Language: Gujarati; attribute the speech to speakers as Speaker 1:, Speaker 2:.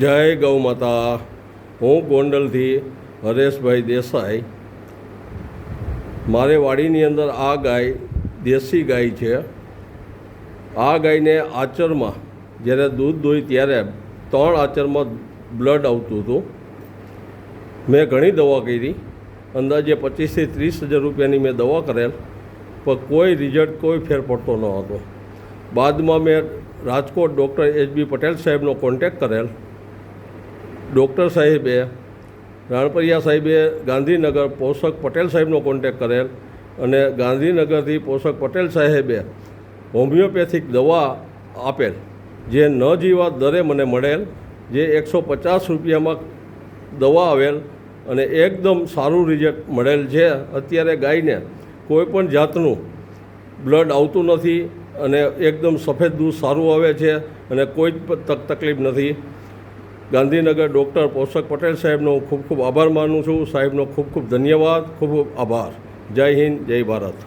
Speaker 1: જય ગૌ માતા। હું ગોંડલથી હરેશભાઈ દેસાઈ। મારે વાડીની અંદર આ ગાય દેશી ગાય છે। આ ગાયને આચરમાં જ્યારે દૂધ દોઈ ત્યારે 3 આચરમાં બ્લડ આવતું હતું। મેં ઘણી દવા કરી, અંદાજે 25 થી 30 હજાર રૂપિયાની મેં દવા કરેલ, પણ કોઈ રિઝલ્ટ, કોઈ ફેર પડતો ન હતો। બાદમાં મેં રાજકોટ ડૉક્ટર એચ.બી. પટેલ સાહેબનો કોન્ટેક કરેલ। ડૉક્ટર સાહેબે, રાણપરિયા સાહેબે ગાંધીનગર પોષક પટેલ સાહેબનો કોન્ટેક કરેલ અને ગાંધીનગરથી પોષક પટેલ સાહેબે હોમિયોપેથિક દવા આપેલ, જે ન જીવા દરે મને મળેલ, જે 150 રૂપિયામાં દવા આવેલ અને એકદમ સારું રિઝલ્ટ મળેલ છે। અત્યારે ગાયને કોઈ પણ જાતનું બ્લડ આવતું નથી અને એકદમ સફેદ દૂધ સારું આવે છે અને કોઈ જ તકલીફ નથી। ગાંધીનગર ડૉક્ટર પોષક પટેલ સાહેબનો હું ખૂબ ખૂબ આભાર માનું છું। સાહેબનો ખૂબ ખૂબ ધન્યવાદ, ખૂબ ખૂબ આભાર। જય હિન્દ, જય ભારત।